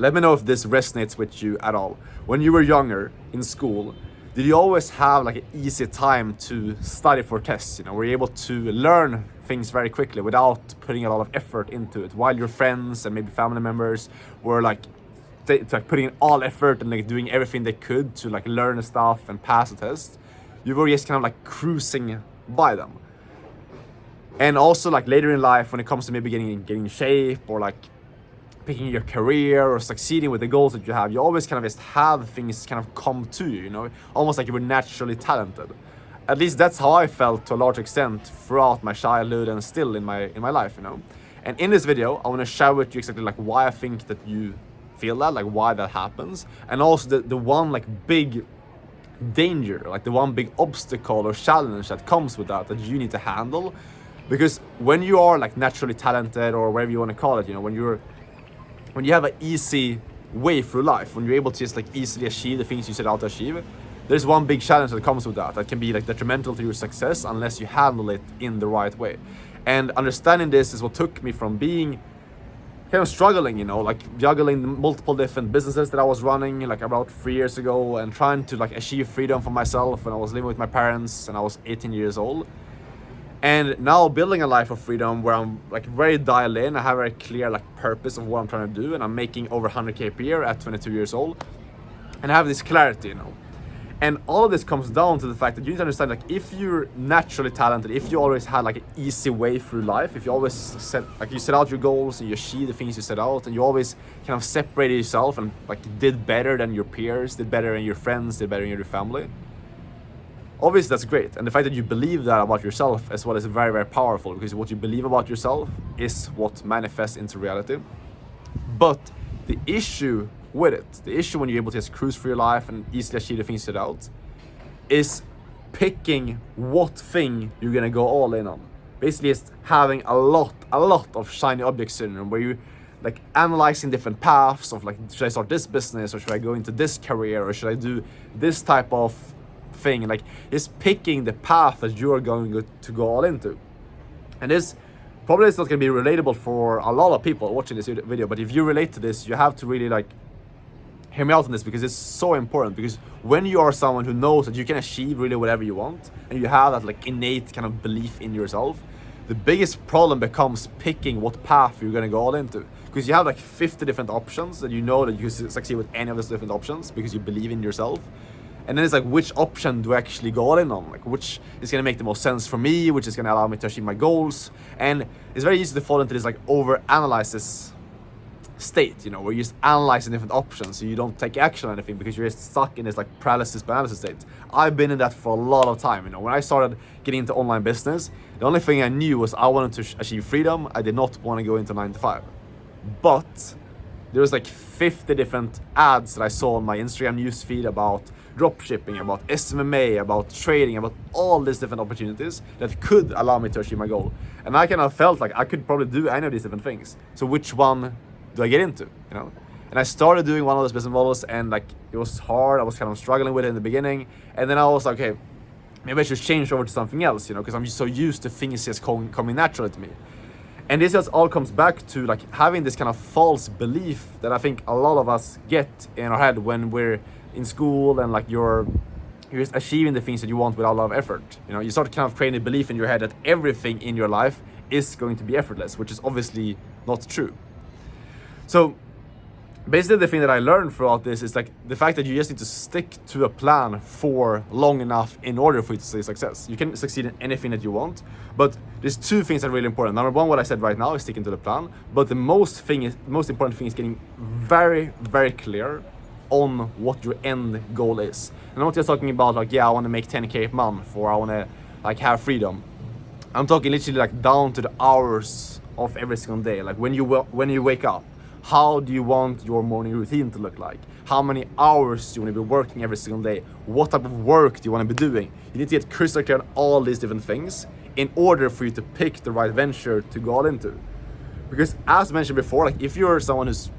Let me know if this resonates with you at all. When you were younger in school, did you always have like an easy time to study for tests? You know, were you able to learn things very quickly without putting a lot of effort into it, while your friends and maybe family members were like putting in all effort and like doing everything they could to like learn the stuff and pass the test? You were just kind of like cruising by them. And also like later in life, when it comes to maybe getting in shape or like picking your career or succeeding with the goals that you have, you always kind of just have things kind of come to you, you know, almost like you were naturally talented. At least that's how I felt to a large extent throughout my childhood and still in my life, you know. And in this video, I want to share with you exactly like why I think that you feel that, like why that happens, and also the one like big danger, like the one big obstacle or challenge that comes with that you need to handle. Because when you are like naturally talented, or whatever you want to call it, you know, when you have an easy way through life, when you're able to just like easily achieve the things you set out to achieve, there's one big challenge that comes with that can be like detrimental to your success unless you handle it in the right way. And understanding this is what took me from being kind of struggling, you know, like juggling multiple different businesses that I was running like about 3 years ago, and trying to like achieve freedom for myself when I was living with my parents and I was 18 years old. And now building a life of freedom where I'm like very dialed in, I have a very clear like purpose of what I'm trying to do, and I'm making over 100k per year at 22 years old, and I have this clarity, you know. And all of this comes down to the fact that you need to understand, like, if you're naturally talented, if you always had like an easy way through life, if you always set out your goals and you achieve the things you set out, and you always kind of separated yourself and like did better than your peers, did better than your friends, did better than your family, obviously that's great. And the fact that you believe that about yourself as well is very, very powerful, because what you believe about yourself is what manifests into reality. But the issue with it, the issue when you're able to just cruise through your life and easily achieve the things set out, is picking what thing you're gonna go all in on. Basically, it's having a lot of shiny object syndrome, where you like analyzing different paths of like, should I start this business, or should I go into this career, or should I do this type of thing? Like, it's picking the path that you are going to go all into. And this probably is not going to be relatable for a lot of people watching this video, but if you relate to this, you have to really like hear me out on this, because it's so important. Because when you are someone who knows that you can achieve really whatever you want, and you have that like innate kind of belief in yourself, the biggest problem becomes picking what path you're going to go all into. Because you have like 50 different options, and you know that you can succeed with any of those different options because you believe in yourself. And then it's like, which option do I actually go all in on? Like, which is going to make the most sense for me, which is going to allow me to achieve my goals? And it's very easy to fall into this like over-analysis state, you know, where you're just analyzing different options, so you don't take action on anything because you're just stuck in this like paralysis state. I've been in that for a lot of time, you know. When I started getting into online business, the only thing I knew was I wanted to achieve freedom. I did not want to go into 9 to 5. But there was like 50 different ads that I saw on my Instagram newsfeed about dropshipping, about SMMA, about trading, about all these different opportunities that could allow me to achieve my goal. And I kind of felt like I could probably do any of these different things. So which one do I get into, you know? And I started doing one of those business models, and like it was hard. I was kind of struggling with it in the beginning. And then I was like, okay, maybe I should change over to something else, you know, because I'm just so used to things just coming naturally to me. And this just all comes back to like having this kind of false belief that I think a lot of us get in our head when we're in school, and like you're just achieving the things that you want without a lot of effort. You know, you start kind of creating a belief in your head that everything in your life is going to be effortless, which is obviously not true. So basically the thing that I learned throughout this is like the fact that you just need to stick to a plan for long enough in order for you to see success. You can succeed in anything that you want, but there's two things that are really important. Number one, what I said right now, is sticking to the plan. But the most important thing is getting very, very clear on what your end goal is. And I'm not just talking about like, yeah, I want to make 10k a month, or I want to like have freedom. I'm talking literally like down to the hours of every single day. Like when you wake up, how do you want your morning routine to look like? How many hours do you want to be working every single day? What type of work do you want to be doing? You need to get crystal clear on all these different things in order for you to pick the right venture to go all into. Because as mentioned before, like if you're someone who's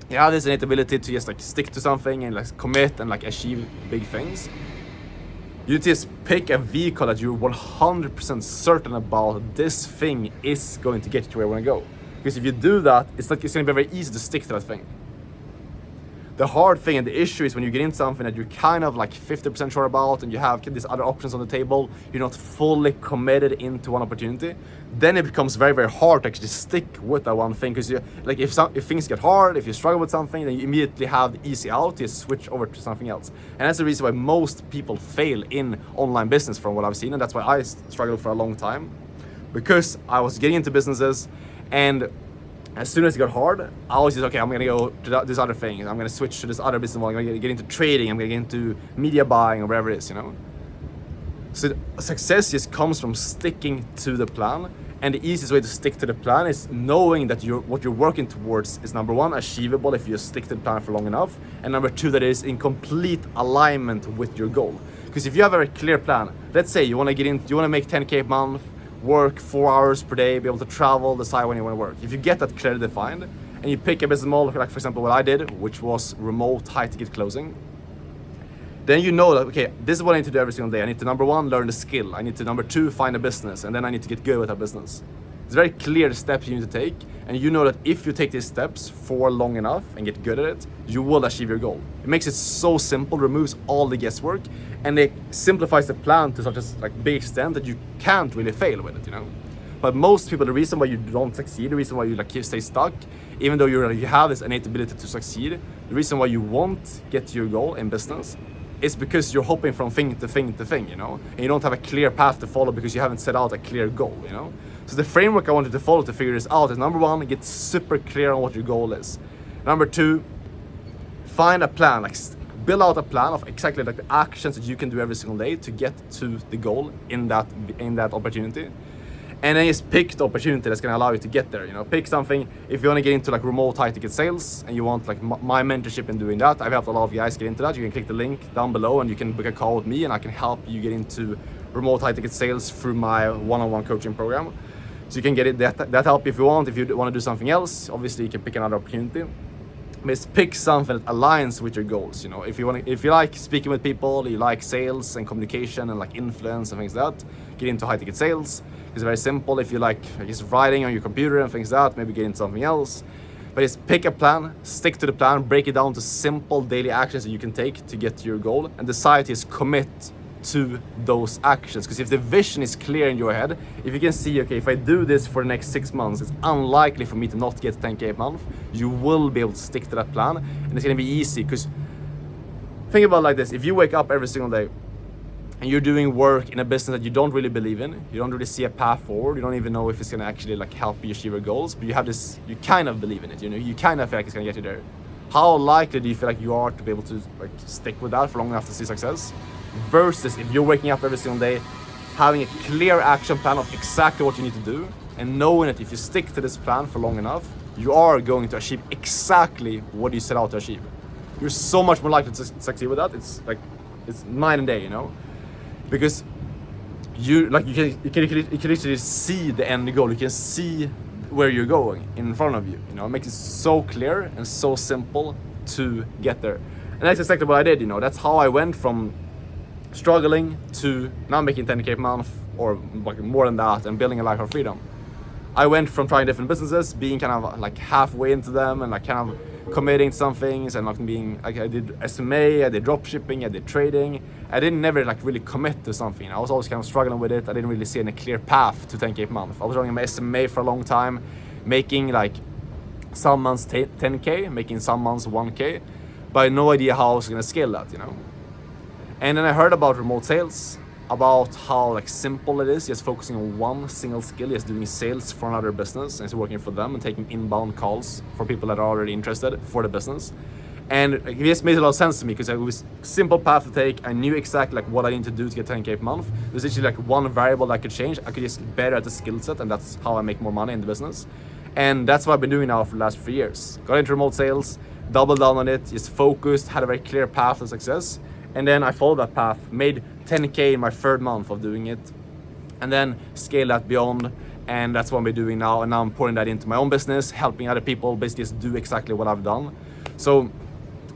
this innate ability to just like stick to something and like commit and like achieve big things, you just pick a vehicle that you're 100% certain about this thing is going to get you to where you want to go. Because if you do that, it's going to be very easy to stick to that thing. The hard thing and the issue is when you get into something that you're kind of like 50% sure about and you have these other options on the table, you're not fully committed into one opportunity, then it becomes very, very hard to actually stick with that one thing. Because like if things get hard, if you struggle with something, then you immediately have the easy out, you switch over to something else. And that's the reason why most people fail in online business from what I've seen. And that's why I struggled for a long time, because I was getting into businesses, and as soon as it got hard, I was just, okay, I'm gonna go to this other thing, I'm gonna switch to this other business model, I'm gonna get into trading, I'm gonna get into media buying or whatever it is, you know. So success just comes from sticking to the plan, and the easiest way to stick to the plan is knowing that what you're working towards is, number one, achievable if you stick to the plan for long enough, and number two, that it is in complete alignment with your goal. Because if you have a very clear plan, let's say you wanna make 10K a month, work 4 hours per day, be able to travel, decide when you want to work. If you get that clearly defined and you pick a business model, like for example what I did, which was remote high ticket closing, then you know that, okay, this is what I need to do every single day. I need to, number one, learn the skill. I need to, number two, find a business, and then I need to get good with that business. It's very clear the steps you need to take, and you know that if you take these steps for long enough and get good at it, you will achieve your goal. It makes it so simple, removes all the guesswork, and it simplifies the plan to such a big extent that you can't really fail with it, you know. But most people, the reason why you don't succeed, the reason why you stay stuck, even though you have this innate ability to succeed, the reason why you won't get to your goal in business is because you're hopping from thing to thing to thing, you know, and you don't have a clear path to follow because you haven't set out a clear goal, you know. So the framework I wanted to follow to figure this out is, number one, get super clear on what your goal is. Number two, find a plan, build out a plan of exactly the actions that you can do every single day to get to the goal in that opportunity. And then just pick the opportunity that's gonna allow you to get there, you know. Pick something. If you wanna get into remote high ticket sales and you want my mentorship in doing that, I've helped a lot of guys get into that. You can click the link down below and you can book a call with me, and I can help you get into remote high ticket sales through my one-on-one coaching program. So you can get that help if you want. If you want to do something else, obviously you can pick another opportunity. But just pick something that aligns with your goals. You know, if you like speaking with people, you like sales and communication and influence and things like that, get into high ticket sales. It's very simple. If you like just writing on your computer and things like that, maybe get into something else. But just pick a plan, stick to the plan, break it down to simple daily actions that you can take to get to your goal, and decide to commit to those actions. Because if the vision is clear in your head, if you can see, okay, if I do this for the next 6 months, it's unlikely for me to not get 10K a month, you will be able to stick to that plan, and it's gonna be easy. Because think about it like this: if you wake up every single day and you're doing work in a business that you don't really believe in, you don't really see a path forward, you don't even know if it's gonna actually help you achieve your goals, but you have this, you kind of believe in it, you know, you kind of feel like it's gonna get you there. How likely do you feel like you are to be able to stick with that for long enough to see success? Versus if you're waking up every single day, having a clear action plan of exactly what you need to do, and knowing that if you stick to this plan for long enough, you are going to achieve exactly what you set out to achieve. You're so much more likely to succeed with that. It's night and day, you know, because you can literally see the end goal. You can see where you're going in front of you. You know, it makes it so clear and so simple to get there. And that's exactly what I did. You know, that's how I went from struggling to now making 10K a month, or more than that, and building a life of freedom. I went from trying different businesses, being kind of halfway into them, and kind of committing to some things, and being I did SMA, I did dropshipping, I did trading. I didn't never really commit to something. I was always kind of struggling with it. I didn't really see any clear path to 10K a month. I was running my SMA for a long time, making some months 10K, making some months 1K, but I had no idea how I was gonna scale that, you know. And then I heard about remote sales, about how simple it is, just focusing on one single skill, just doing sales for another business and working for them and taking inbound calls for people that are already interested for the business. And it just made a lot of sense to me because it was a simple path to take. I knew exactly what I need to do to get 10K per month. There's actually one variable that I could change. I could just get better at the skill set, and that's how I make more money in the business. And that's what I've been doing now for the last 3 years. Got into remote sales, doubled down on it, just focused, had a very clear path to success. And then I followed that path, made 10K in my 3rd month of doing it, and then scaled that beyond. And that's what I'm doing now. And now I'm pouring that into my own business, helping other people basically just do exactly what I've done. So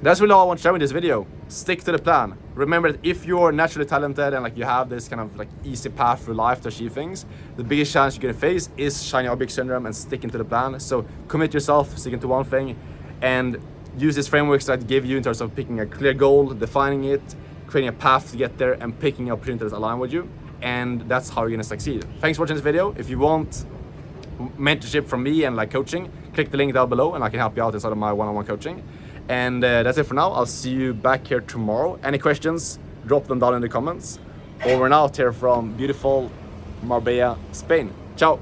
that's really all I want to share in this video. Stick to the plan. Remember that if you're naturally talented and you have this kind of easy path through life to achieve things, the biggest challenge you're gonna face is shiny object syndrome and sticking to the plan. So commit yourself, sticking to one thing, and use these frameworks that I give you in terms of picking a clear goal, defining it, creating a path to get there, and picking opportunities that align with you. And that's how you're gonna succeed. Thanks for watching this video. If you want mentorship from me and like coaching, click the link down below and I can help you out inside of my one-on-one coaching. And that's it for now. I'll see you back here tomorrow. Any questions, drop them down in the comments. Over and out here from beautiful Marbella, Spain. Ciao.